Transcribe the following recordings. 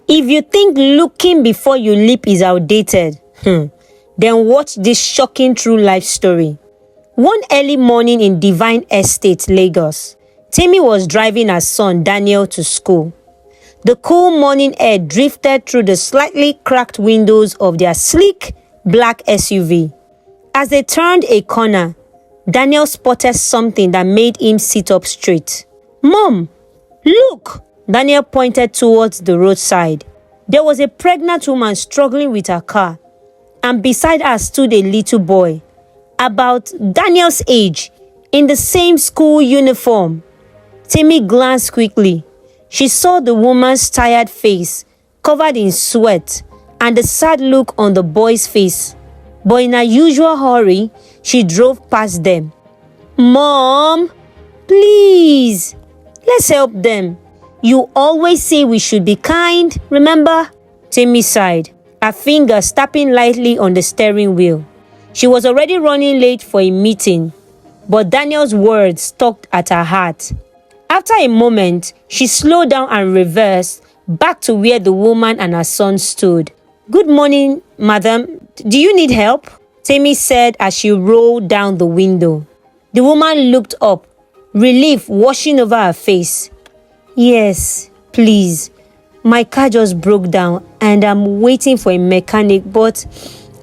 If you think looking before you leap is outdated, then watch this shocking true life story. One early morning in Divine Estate, Lagos, Temi was driving her son Daniel to school. The cool morning air drifted through the slightly cracked windows of their sleek black SUV. As they turned a corner, Daniel spotted something that made him sit up straight. "Mom, look!" Daniel pointed towards the roadside. There was a pregnant woman struggling with her car, and beside her stood a little boy, about Daniel's age, in the same school uniform. Temi glanced quickly. She saw the woman's tired face, covered in sweat, and the sad look on the boy's face. But in her usual hurry, she drove past them. "Mom, please, let's help them. You always say we should be kind, remember?" Temi sighed, her fingers tapping lightly on the steering wheel. She was already running late for a meeting, but Daniel's words stuck at her heart. After a moment, she slowed down and reversed back to where the woman and her son stood. "Good morning, madam. Do you need help?" Temi said as she rolled down the window. The woman looked up, relief washing over her face. "Yes, please. My car just broke down and I'm waiting for a mechanic, but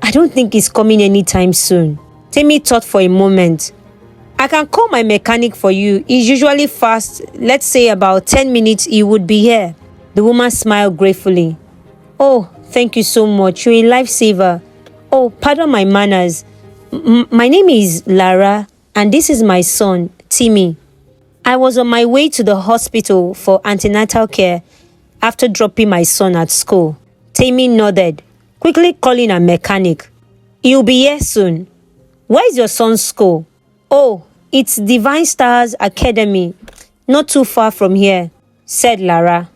I don't think he's coming anytime soon." Temi thought for a moment. "I can call my mechanic for you. He's usually fast. Let's say about 10 minutes he would be here." The woman smiled gratefully. "Oh, thank you so much. You're a lifesaver. Oh, pardon my manners. My name is Lara, and this is my son, Temi. I was on my way to the hospital for antenatal care after dropping my son at school." Temi nodded, quickly calling a mechanic. "He'll be here soon. Where's your son's school?" "Oh, it's Divine Stars Academy, not too far from here," said Lara.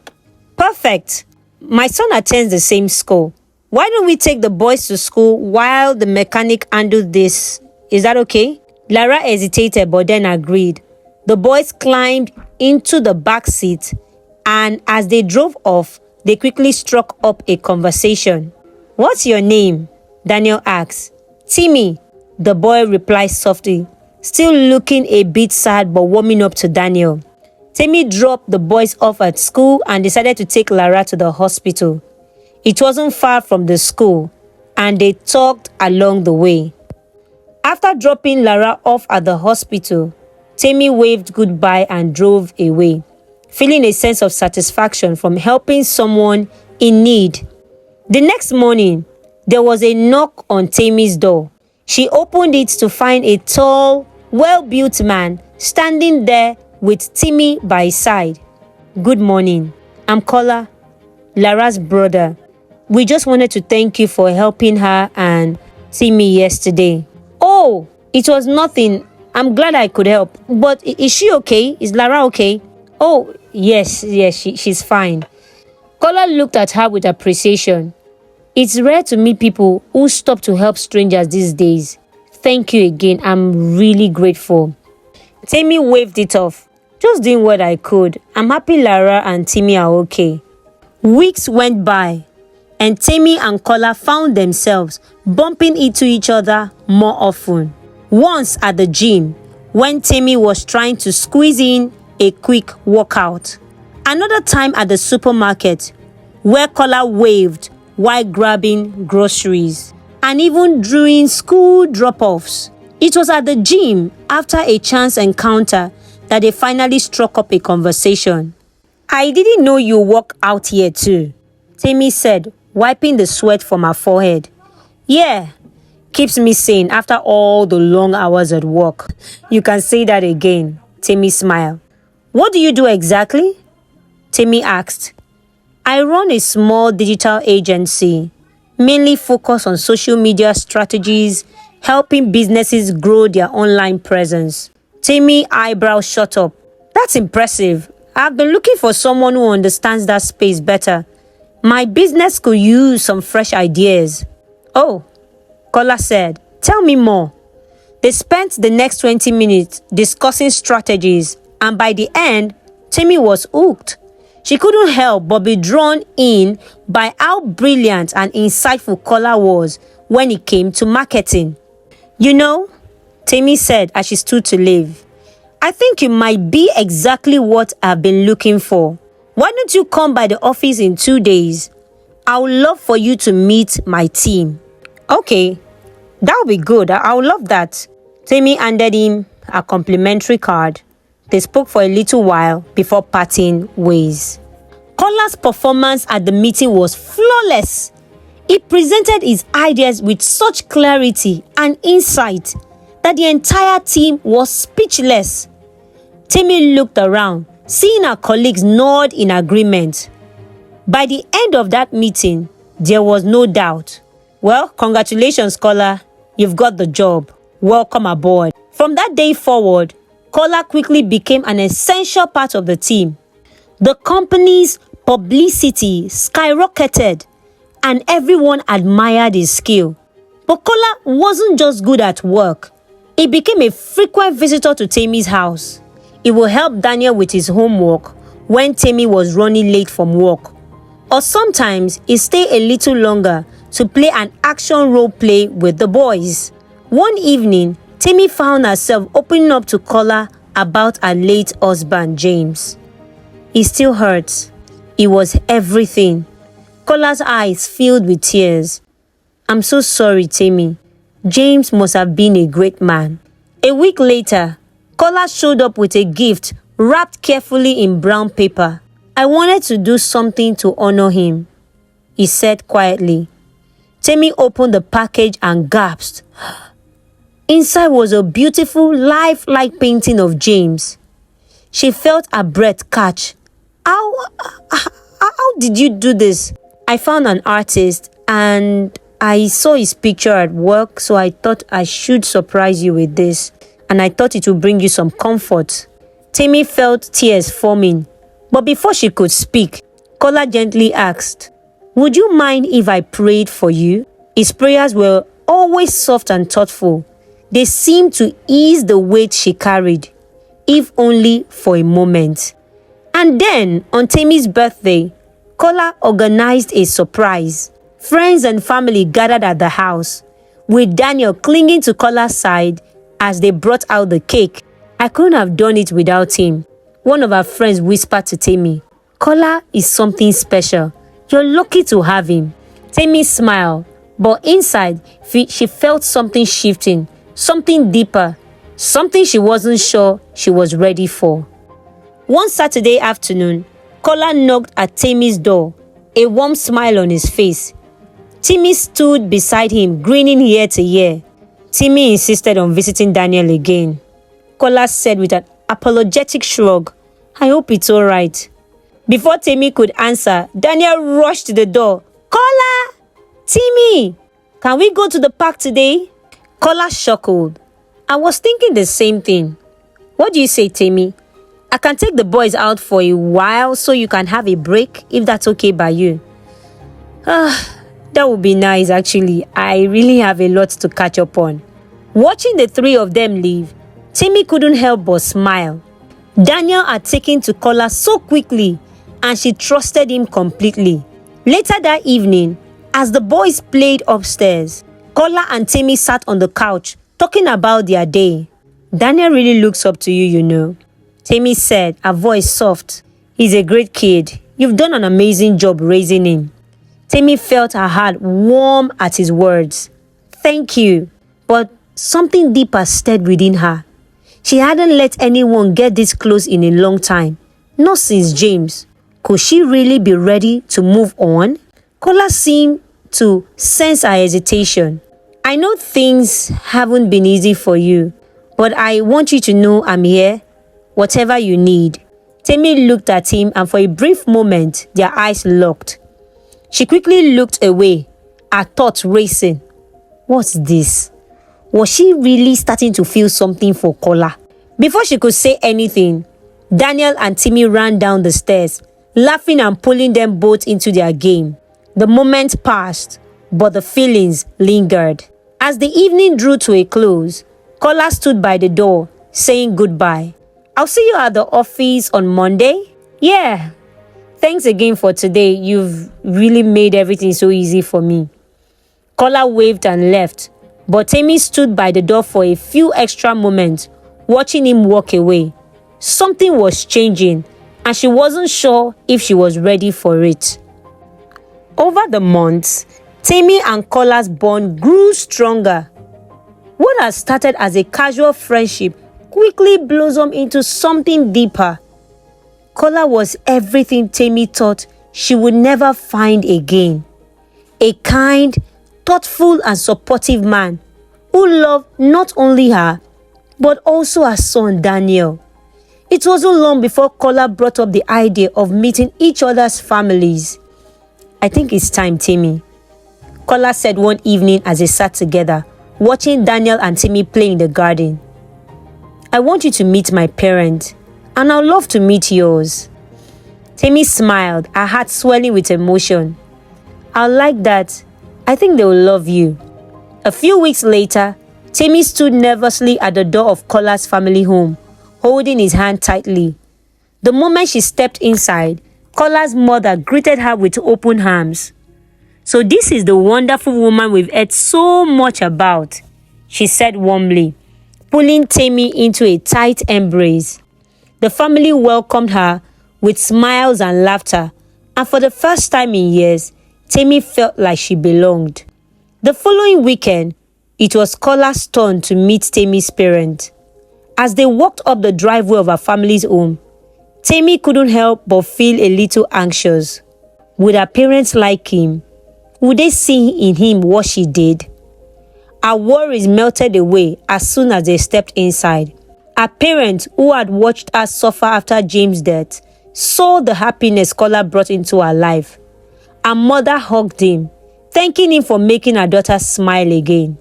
"Perfect. My son attends the same school. Why don't we take the boys to school while the mechanic handles this? Is that okay?" Lara hesitated but then agreed. The boys climbed into the back seat, and as they drove off, they quickly struck up a conversation. "What's your name?" Daniel asked. "Temi," the boy replied softly, still looking a bit sad but warming up to Daniel. Temi dropped the boys off at school and decided to take Lara to the hospital. It wasn't far from the school, and they talked along the way. After dropping Lara off at the hospital, Temi waved goodbye and drove away, feeling a sense of satisfaction from helping someone in need. The next morning, there was a knock on Temi's door. She opened it to find a tall, well-built man standing there with Temi by his side. "Good morning. I'm Kola, Lara's brother. We just wanted to thank you for helping her and Temi yesterday." "Oh, it was nothing. I'm glad I could help. But is she okay? Is Lara okay?" "Oh, yes, she's fine." Kola looked at her with appreciation. "It's rare to meet people who stop to help strangers these days. Thank you again. I'm really grateful." Temi waved it off. "Just doing what I could. I'm happy Lara and Temi are okay." Weeks went by, and Temi and Kola found themselves bumping into each other more often. Once at the gym, when Temi was trying to squeeze in a quick workout. Another time at the supermarket, where Kola waved while grabbing groceries. And even during school drop-offs. It was at the gym, after a chance encounter, that they finally struck up a conversation. "I didn't know you work out here too," Temi said, wiping the sweat from her forehead. "Yeah, keeps me sane after all the long hours at work." "You can say that again," Temi smiled. "What do you do exactly?" Temi asked. "I run a small digital agency, mainly focused on social media strategies, helping businesses grow their online presence." Temi's eyebrows shot up. "That's impressive. I've been looking for someone who understands that space better. My business could use some fresh ideas." "Oh," Kola said. "Tell me more." They spent the next 20 minutes discussing strategies, and by the end, Temi was hooked. She couldn't help but be drawn in by how brilliant and insightful Kola was when it came to marketing. "You know," Temi said as she stood to leave, "I think you might be exactly what I've been looking for. Why don't you come by the office in 2 days? I would love for you to meet my team." "Okay, that would be good. I would love that." Temi handed him a complimentary card. They spoke for a little while before parting ways. Kola's performance at the meeting was flawless. He presented his ideas with such clarity and insight that the entire team was speechless. Temi looked around, seeing her colleagues nod in agreement. By the end of that meeting, there was no doubt. "Well, congratulations, Kola. You've got the job. Welcome aboard." From that day forward, Kola quickly became an essential part of the team. The company's publicity skyrocketed, and everyone admired his skill. But Kola wasn't just good at work. He became a frequent visitor to Temi's house. He would help Daniel with his homework when Temi was running late from work. Or sometimes he stayed a little longer to play an action role play with the boys. One evening, Temi found herself opening up to Kola about her late husband, James. He still hurts. It was everything. Kola's eyes filled with tears. "I'm so sorry, Temi. James must have been a great man." A week later, Kola showed up with a gift wrapped carefully in brown paper. "I wanted to do something to honor him," he said quietly. Temi opened the package and gasped. Inside was a beautiful, lifelike painting of James. She felt her breath catch. How did you do this?" "I found an artist and I saw his picture at work, so I thought I should surprise you with this, and I thought it would bring you some comfort." Temi felt tears forming, but before she could speak, Kola gently asked, "Would you mind if I prayed for you?" His prayers were always soft and thoughtful. They seemed to ease the weight she carried, if only for a moment. And then, on Temi's birthday, Kola organized a surprise. Friends and family gathered at the house, with Daniel clinging to Kola's side as they brought out the cake. "I couldn't have done it without him," one of her friends whispered to Temi. "Kola is something special. You're lucky to have him." Temi smiled, but inside, she felt something shifting, something deeper, something she wasn't sure she was ready for. One Saturday afternoon, Kola knocked at Temi's door, a warm smile on his face. Temi stood beside him, grinning ear to ear. Temi insisted on visiting Daniel again. Kola said with an apologetic shrug, "I hope it's all right." Before Temi could answer, Daniel rushed to the door. "Kola! Temi! Can we go to the park today?" Kola chuckled. "I was thinking the same thing. What do you say, Temi? I can take the boys out for a while so you can have a break, if that's okay by you." That would be nice actually. I really have a lot to catch up on." Watching the three of them leave, Temi couldn't help but smile. Daniel had taken to Kola so quickly, and she trusted him completely. Later that evening, as the boys played upstairs, Kola and Temi sat on the couch talking about their day. "Daniel really looks up to you, you know," Temi said, her voice soft. "He's a great kid. You've done an amazing job raising him." Temi felt her heart warm at his words. "Thank you." But something deeper stirred within her. She hadn't let anyone get this close in a long time, not since James. Could she really be ready to move on? Kola seemed to sense her hesitation. "I know things haven't been easy for you, but I want you to know I'm here, whatever you need." Temi looked at him, and for a brief moment, their eyes locked. She quickly looked away, her thoughts racing. What's this? Was she really starting to feel something for Kola? Before she could say anything, Daniel and Temi ran down the stairs, laughing and pulling them both into their game. The moment passed, but the feelings lingered. As the evening drew to a close, Kola stood by the door, saying goodbye. "I'll see you at the office on Monday." "Yeah, Thanks again for today. You've really made everything so easy for me. Kola waved and left, but Temi stood by the door for a few extra moments, watching him walk away. Something was changing, and she wasn't sure if she was ready for it. Over the months, Temi and Kola's bond grew stronger. What had started as a casual friendship quickly blossomed into something deeper. Kola was everything Temi thought she would never find again. A kind, thoughtful and supportive man who loved not only her, but also her son Daniel. It wasn't long before Kola brought up the idea of meeting each other's families. "I think it's time, Temi," Kola said one evening as they sat together, watching Daniel and Temi play in the garden. "I want you to meet my parents, and I'd love to meet yours." Temi smiled, her heart swelling with emotion. "I like that. I think they will love you." A few weeks later, Temi stood nervously at the door of Kola's family home, holding his hand tightly. The moment she stepped inside, Kola's mother greeted her with open arms. "So this is the wonderful woman we've heard so much about," she said warmly, pulling Temi into a tight embrace. The family welcomed her with smiles and laughter, and for the first time in years, Temi felt like she belonged. The following weekend, it was Kola's turn to meet Temi's parents. As they walked up the driveway of her family's home, Temi couldn't help but feel a little anxious. Would her parents like him? Would they see in him what she did? Her worries melted away as soon as they stepped inside. Her parents, who had watched her suffer after James' death, saw the happiness Kola brought into her life. Her mother hugged him, thanking him for making her daughter smile again.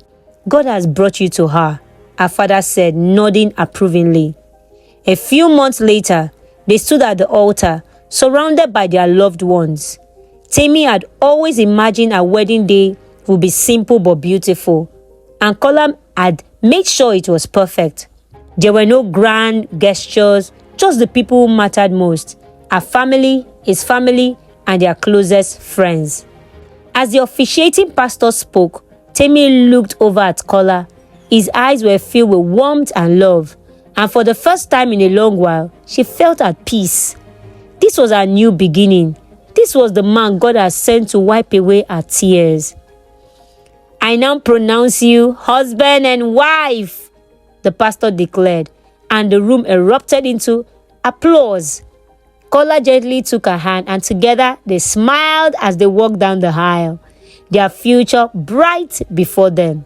"God has brought you to her," her father said, nodding approvingly. A few months later, they stood at the altar, surrounded by their loved ones. Temi had always imagined her wedding day would be simple but beautiful, and Kola had made sure it was perfect. There were no grand gestures, just the people who mattered most: her family, his family, and their closest friends. As the officiating pastor spoke, Temi looked over at Kola. His eyes were filled with warmth and love, and for the first time in a long while, she felt at peace. This was her new beginning. This was the man God had sent to wipe away her tears. "I now pronounce you husband and wife," the pastor declared, and the room erupted into applause. Kola gently took her hand, and together they smiled as they walked down the aisle, their future bright before them.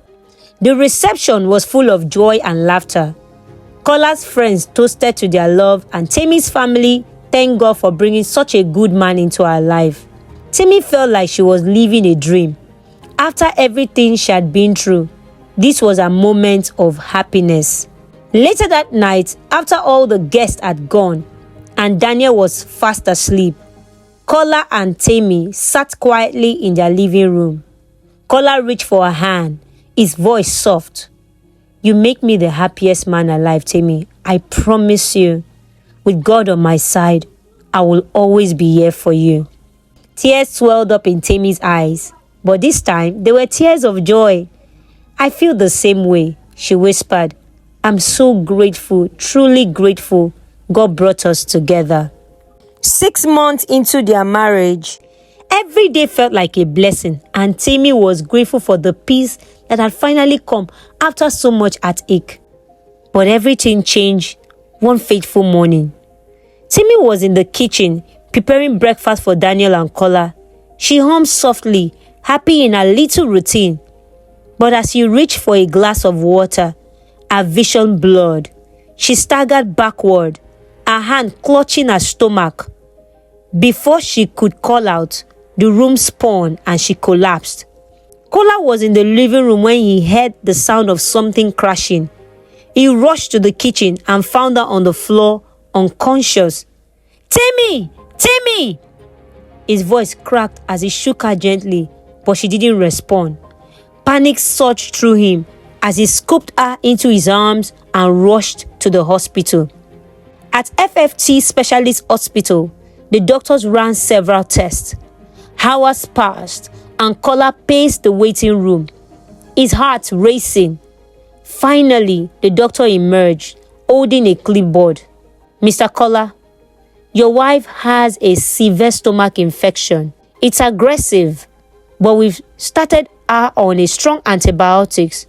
The reception was full of joy and laughter. Kola's friends toasted to their love, and Temi's family thanked God for bringing such a good man into her life. Temi felt like she was living a dream. After everything she had been through, this was a moment of happiness. Later that night, after all the guests had gone and Daniel was fast asleep, Kola and Temi sat quietly in their living room. Kola reached for her hand, his voice soft. "You make me the happiest man alive, Temi. I promise you, with God on my side, I will always be here for you." Tears swelled up in Temi's eyes, but this time they were tears of joy. "I feel the same way," she whispered. "I'm so grateful, truly grateful God brought us together." 6 months into their marriage, every day felt like a blessing, and Temi was grateful for the peace that had finally come after so much heartache. But everything changed one fateful morning. Temi was in the kitchen preparing breakfast for Daniel and Kola. She hummed softly, happy in her little routine. But as she reached for a glass of water, her vision blurred. She staggered backward, her hand clutching her stomach. Before she could call out, the room spun and she collapsed. Kola was in the living room when he heard the sound of something crashing. He rushed to the kitchen and found her on the floor, unconscious. "Temi! Temi!" His voice cracked as he shook her gently, but she didn't respond. Panic surged through him as he scooped her into his arms and rushed to the hospital. At FFT Specialist Hospital, The doctors ran several tests. Hours passed, and Kola paced the waiting room, his heart racing. Finally, the doctor emerged, holding a clipboard. "Mr. Kola, your wife has a severe stomach infection. It's aggressive, but we've started her on a strong antibiotics.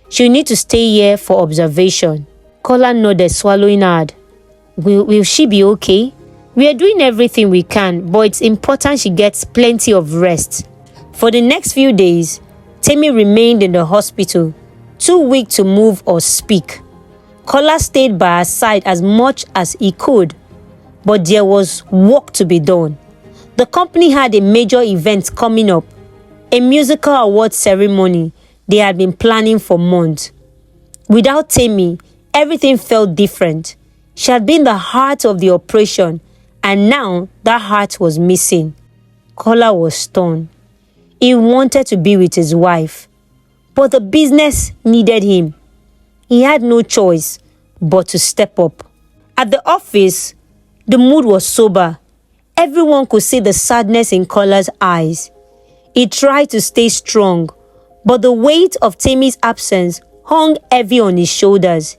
She'll need to stay here for observation." Kola nodded, swallowing hard. Will she be okay?" "We are doing everything we can, but it's important she gets plenty of rest." For the next few days, Temi remained in the hospital, too weak to move or speak. Kola stayed by her side as much as he could, but there was work to be done. The company had a major event coming up, a musical award ceremony they had been planning for months. Without Temi, everything felt different. She had been the heart of the operation, and now that heart was missing. Kola was torn. He wanted to be with his wife, but the business needed him. He had no choice but to step up. At the office, the mood was sober. Everyone could see the sadness in Kola's eyes. He tried to stay strong, but the weight of Temi's absence hung heavy on his shoulders.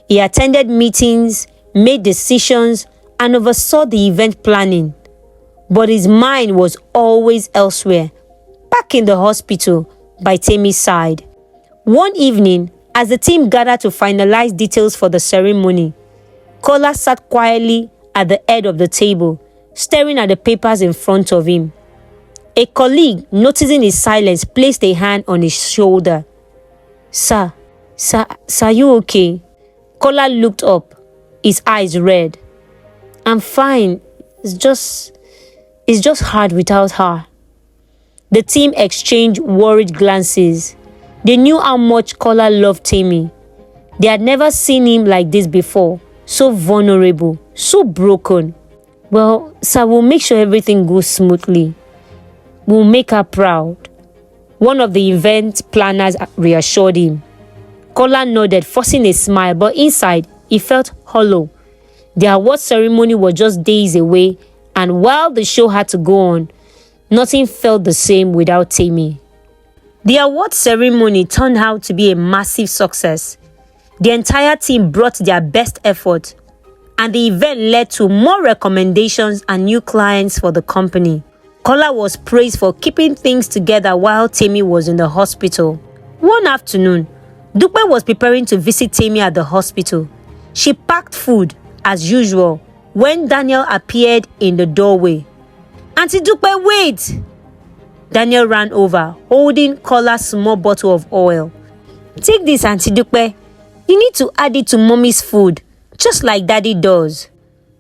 He attended meetings, made decisions, and oversaw the event planning. But his mind was always elsewhere, back in the hospital by Temi's side. One evening, as the team gathered to finalize details for the ceremony, Kola sat quietly at the head of the table, staring at the papers in front of him. A colleague, noticing his silence, placed a hand on his shoulder. Sir, are you okay?" Kola looked up, his eyes red. "I'm fine. It's just hard without her." The team exchanged worried glances. They knew how much Kola loved Temi. They had never seen him like this before, so vulnerable, so broken. "Well, sir, we'll make sure everything goes smoothly. We'll make her proud," one of the event planners reassured him. Kola nodded, forcing a smile, but inside, he felt hollow. The award ceremony was just days away, and while the show had to go on, nothing felt the same without Temi. The award ceremony turned out to be a massive success. The entire team brought their best effort, and the event led to more recommendations and new clients for the company. Kola was praised for keeping things together while Temi was in the hospital. One afternoon, Dupe was preparing to visit Temi at the hospital. She packed food, as usual, when Daniel appeared in the doorway. "Auntie Dupe, wait!" Daniel ran over, holding Kola's small bottle of oil. "Take this, Auntie Dupe. You need to add it to Mommy's food, just like Daddy does."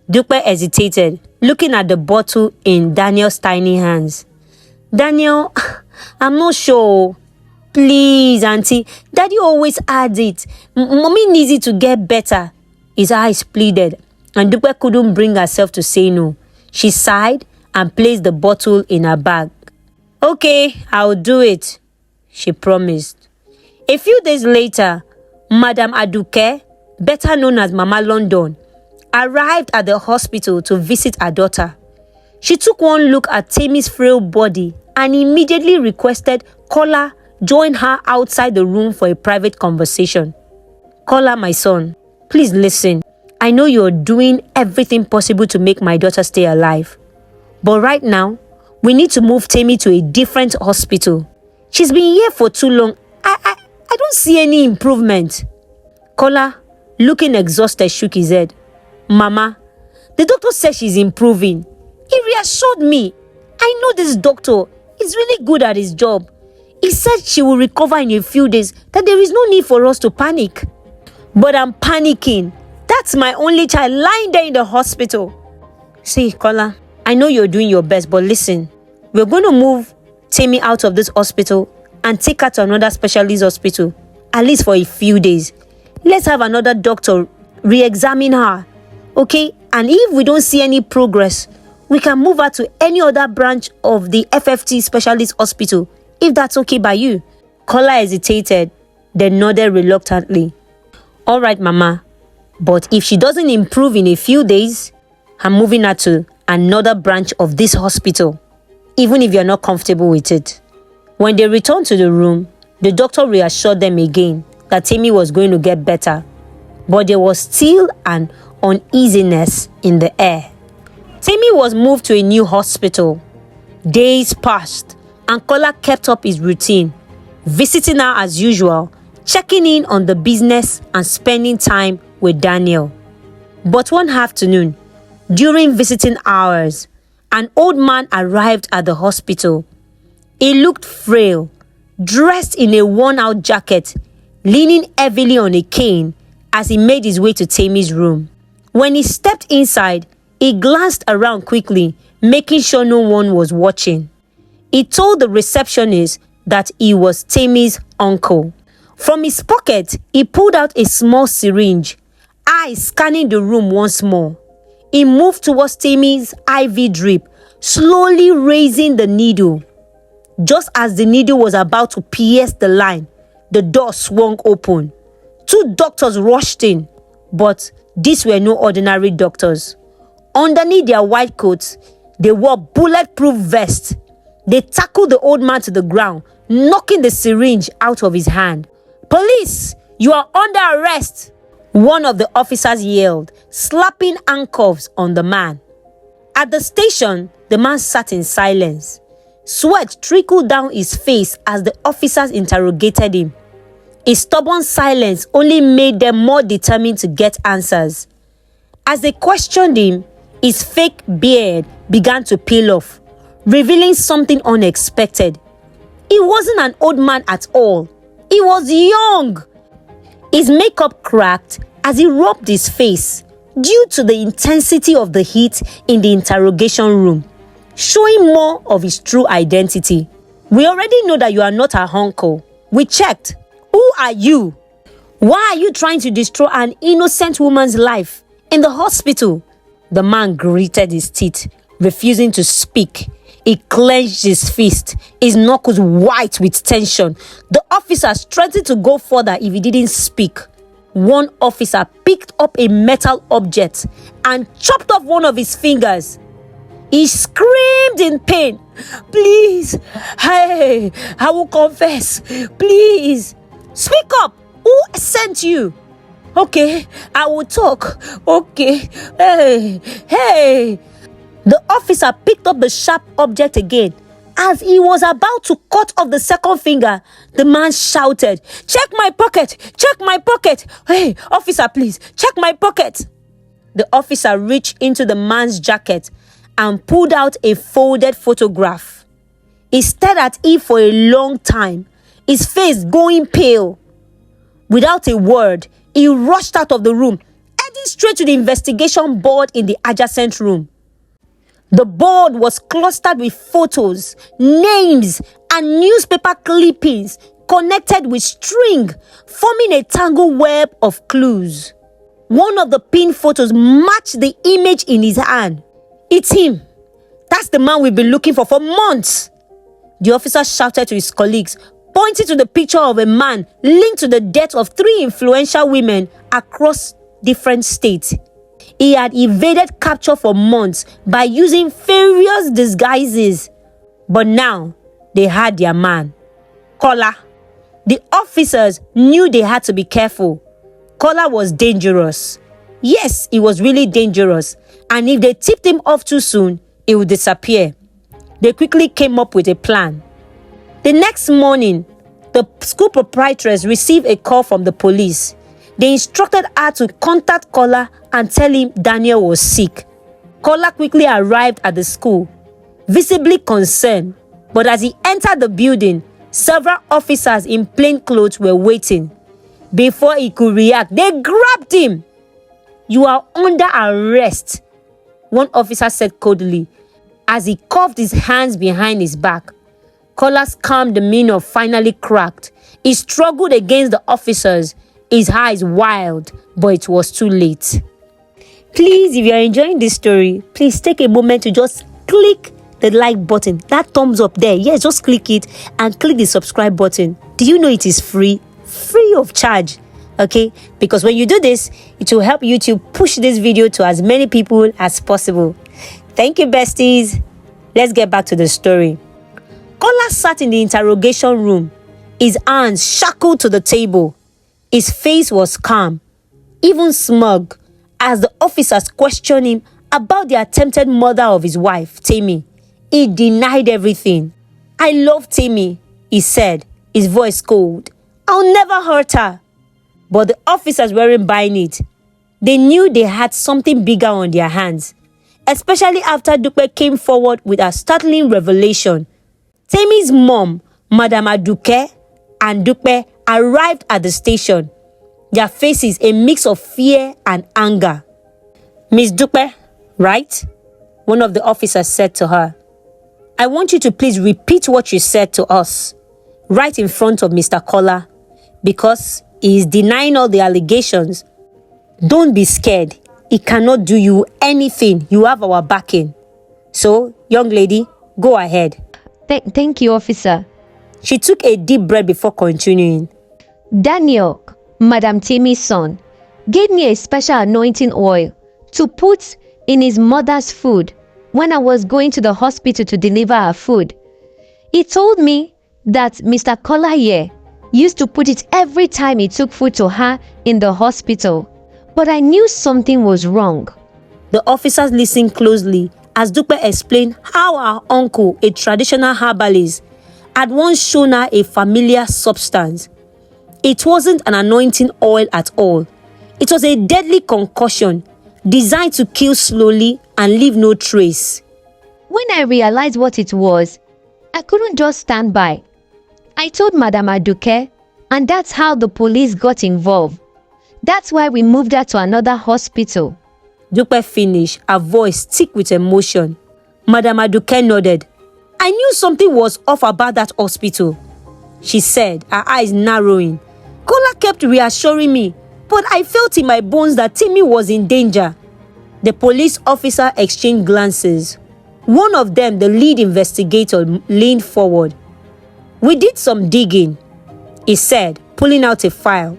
Dupe hesitated, looking at the bottle in Daniel's tiny hands. "Daniel, I'm not sure. Please, Auntie, Daddy always adds it. Mommy needs it to get better." His eyes pleaded, and Dupe couldn't bring herself to say no. She sighed and placed the bottle in her bag. "Okay, I'll do it," she promised. A few days later, Madam Aduke, better known as Mama London, arrived at the hospital to visit her daughter. She took one look at Temi's frail body and immediately requested Kola join her outside the room for a private conversation. "Kola, my son, please listen. I know you're doing everything possible to make my daughter stay alive. But right now, we need to move Temi to a different hospital. She's been here for too long. I don't see any improvement." Kola, looking exhausted, shook his head. "Mama, the doctor says she's improving. He reassured me. I know this doctor is really good at his job. He said she will recover in a few days, that there is no need for us to panic." "But I'm panicking. That's my only child lying there in the hospital." "See, Kola, I know you're doing your best, but listen. We're going to move Temi out of this hospital and take her to another specialist hospital, at least for a few days. Let's have another doctor re-examine her, okay? And if we don't see any progress, we can move her to any other branch of the FFT specialist hospital, if that's okay by you." Kola hesitated, then nodded reluctantly. "All right, Mama, but if she doesn't improve in a few days, I'm moving her to another branch of this hospital, even if you're not comfortable with it. When they returned to the room, the doctor reassured them again that Temi was going to get better, but there was still an uneasiness in the air. Temi was moved to a new hospital. Days passed, and Kola kept up his routine, visiting her as usual, checking in on the business and spending time with Daniel. But one afternoon, during visiting hours, an old man arrived at the hospital. He looked frail, dressed in a worn-out jacket, leaning heavily on a cane as he made his way to Temi's room. When he stepped inside, he glanced around quickly, making sure no one was watching. He told the receptionist that he was Temi's uncle. From his pocket, he pulled out a small syringe, eyes scanning the room once more. He moved towards Temi's IV drip, slowly raising the needle. Just as the needle was about to pierce the line, the door swung open. 2 doctors rushed in, but these were no ordinary doctors. Underneath their white coats, they wore bulletproof vests. They tackled the old man to the ground, knocking the syringe out of his hand. "Police, you are under arrest!" one of the officers yelled, slapping handcuffs on the man. At the station, the man sat in silence. Sweat trickled down his face as the officers interrogated him. His stubborn silence only made them more determined to get answers. As they questioned him, his fake beard began to peel off, revealing something unexpected. He wasn't an old man at all. He was young. His makeup cracked as he rubbed his face due to the intensity of the heat in the interrogation room, showing more of his true identity. "We already know that you are not our uncle. We checked. Who are you? Why are you trying to destroy an innocent woman's life in the hospital?" The man gritted his teeth, refusing to speak. He clenched his fist, his knuckles white with tension. The officers threatened to go further if he didn't speak. One officer picked up a metal object and chopped off one of his fingers. He screamed in pain. "Please, I will confess. Please, speak up. Who sent you?" "Okay, I will talk. Okay, hey. The officer picked up the sharp object again. As he was about to cut off the second finger, the man shouted, "Check my pocket! Check my pocket! Hey, officer, please, check my pocket!" The officer reached into the man's jacket and pulled out a folded photograph. He stared at it for a long time, his face going pale. Without a word, he rushed out of the room, heading straight to the investigation board in the adjacent room. The board was clustered with photos, names, and newspaper clippings connected with string, forming a tangled web of clues. One of the pinned photos matched the image in his hand. "It's him. That's the man we've been looking for months," the officer shouted to his colleagues, pointing to the picture of a man linked to the death of 3 influential women across different states. He had evaded capture for months by using various disguises. But now, they had their man, Kola. The officers knew they had to be careful. Kola was dangerous. Yes, he was really dangerous. And if they tipped him off too soon, he would disappear. They quickly came up with a plan. The next morning, the school proprietress received a call from the police. They instructed her to contact Kola and tell him Daniel was sick. Kola quickly arrived at the school, visibly concerned. But as he entered the building, several officers in plain clothes were waiting. Before he could react, they grabbed him. "You are under arrest," one officer said coldly as he cuffed his hands behind his back. Kola's calm demeanor finally cracked. He struggled against the officers, his eyes wild, but it was too late. Please, if you're enjoying this story, please take a moment to just click the like button, that thumbs up there. Yes, just click it and click the subscribe button. Do you know it is free of charge? Okay, because when you do this, it will help YouTube push this video to as many people as possible. Thank you, besties. Let's get back to the story. Kola sat in the interrogation room, his hands shackled to the table. His face was calm, even smug, as the officers questioned him about the attempted murder of his wife, Temi. He denied everything. "I love Temi," he said, his voice cold. "I'll never hurt her." But the officers weren't buying it. They knew they had something bigger on their hands, especially after Dupe came forward with a startling revelation. Temi's mom, Madam Aduke, and Dupe arrived at the station, their faces a mix of fear and anger. "Miss Dupe, right?" one of the officers said to her. "I want you to please repeat what you said to us, right in front of Mr. Kola, because he is denying all the allegations. Don't be scared. He cannot do you anything. You have our backing. So, young lady, go ahead." Thank you, officer. She took a deep breath before continuing. "Daniel, Madam Temi's son, gave me a special anointing oil to put in his mother's food when I was going to the hospital to deliver her food. He told me that Mr. Kola here used to put it every time he took food to her in the hospital. But I knew something was wrong." The officers listened closely as Dupe explained how her uncle, a traditional herbalist, had once shown her a familiar substance. It wasn't an anointing oil at all. It was a deadly concoction designed to kill slowly and leave no trace. When I realized what it was, I couldn't just stand by. I told Madam Aduke, and that's how the police got involved. That's why we moved her to another hospital." Dupe finished, her voice thick with emotion. Madam Aduke nodded. "I knew something was off about that hospital," she said, her eyes narrowing. "Kola kept reassuring me, but I felt in my bones that Temi was in danger." The police officer exchanged glances. One of them, the lead investigator, leaned forward. "We did some digging," he said, pulling out a file.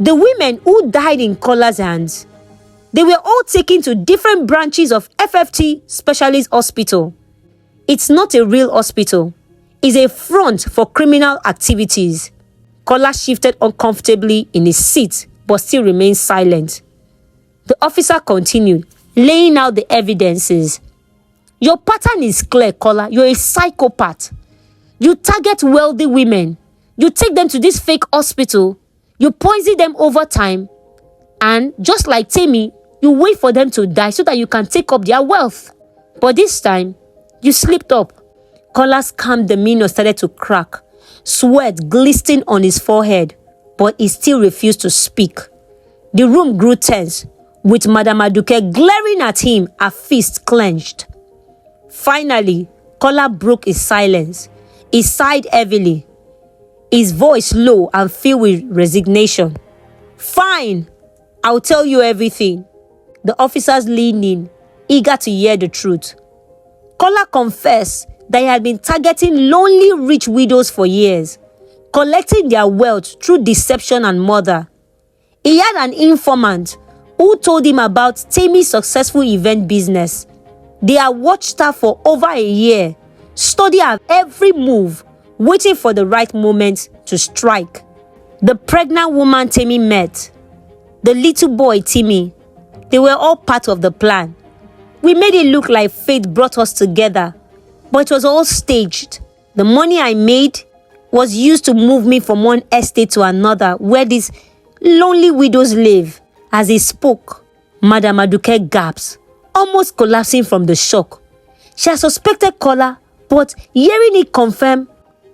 "The women who died in Kola's hands, they were all taken to different branches of FFT Specialist Hospital. It's not a real hospital. It's a front for criminal activities." Kola shifted uncomfortably in his seat, but still remained silent. The officer continued, laying out the evidences. "Your pattern is clear, Kola. You're a psychopath. You target wealthy women. You take them to this fake hospital. You poison them over time. And just like Temi, you wait for them to die so that you can take up their wealth. But this time, you slipped up." Kola's calm demeanor started to crack, sweat glistening on his forehead, but he still refused to speak. The room grew tense, with Madam Aduke glaring at him, her fist clenched. Finally, Kola broke his silence. He sighed heavily, his voice low and filled with resignation. "Fine, I'll tell you everything." The officers leaned in, eager to hear the truth. Kola confessed that he had been targeting lonely rich widows for years, collecting their wealth through deception and murder. He had an informant who told him about Temi's successful event business. They had watched her for over a year, studying her every move, waiting for the right moment to strike. The pregnant woman Temi met, the little boy Temi, they were all part of the plan. We made it look like fate brought us together, but it was all staged. The money I made was used to move me from one estate to another where these lonely widows live. As he spoke, Madam Aduke gasped, almost collapsing from the shock. She had suspected Kola, but hearing it confirmed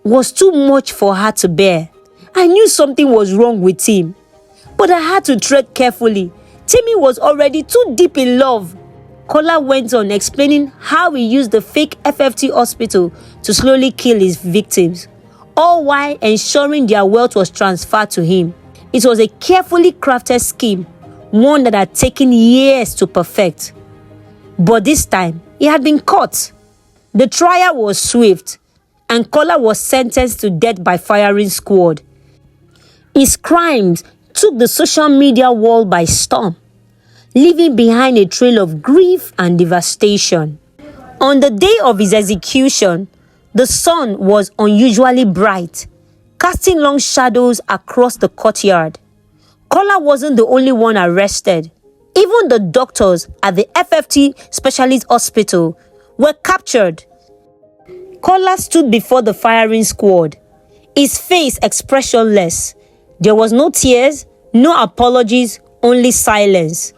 was too much for her to bear. I knew something was wrong with him, but I had to tread carefully. Temi was already too deep in love. Kola went on explaining how he used the fake FFT hospital to slowly kill his victims, all while ensuring their wealth was transferred to him. It was a carefully crafted scheme, one that had taken years to perfect. But this time, he had been caught. The trial was swift, and Kola was sentenced to death by firing squad. His crimes took the social media world by storm, leaving behind a trail of grief and devastation. On the day of his execution, the sun was unusually bright, casting long shadows across the courtyard. Kola wasn't the only one arrested. Even the doctors at the FFT Specialist Hospital were captured. Kola stood before the firing squad, his face expressionless. There was no tears, no apologies, only silence.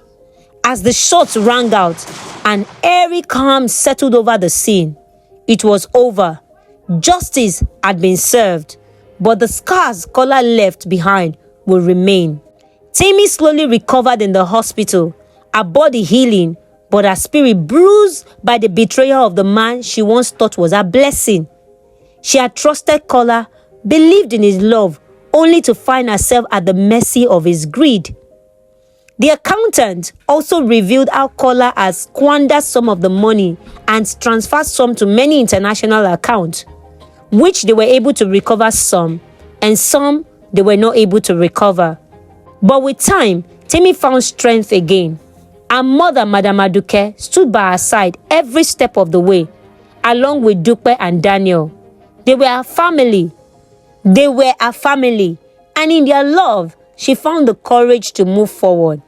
As the shots rang out, an eerie calm settled over the scene. It was over. Justice had been served, but the scars Kola left behind will remain. Temi slowly recovered in the hospital, her body healing, but her spirit bruised by the betrayal of the man she once thought was her blessing. She had trusted Kola, believed in his love, only to find herself at the mercy of his greed. The accountant also revealed how Kola has squandered some of the money and transferred some to many international accounts, which they were able to recover some, and some they were not able to recover. But with time, Temi found strength again. Her mother, Madam Aduke, stood by her side every step of the way, along with Dupe and Daniel. They were her family. And in their love, she found the courage to move forward.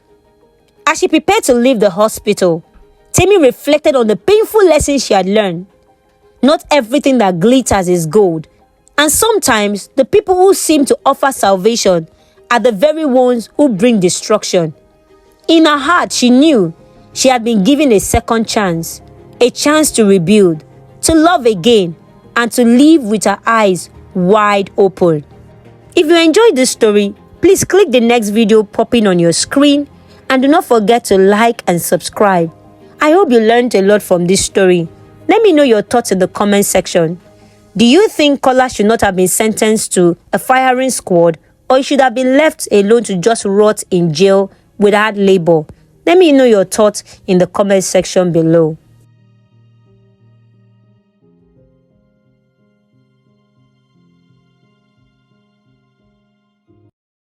As she prepared to leave the hospital, Temi reflected on the painful lessons she had learned. Not everything that glitters is gold, and sometimes the people who seem to offer salvation are the very ones who bring destruction. In her heart, she knew she had been given a second chance, a chance to rebuild, to love again, and to live with her eyes wide open. If you enjoyed this story, please click the next video popping on your screen, and do not forget to like and subscribe. I hope you learned a lot from this story. Let me know your thoughts in the comment section. Do you think Kola should not have been sentenced to a firing squad, or he should have been left alone to just rot in jail with hard labor? Let me know your thoughts in the comment section below.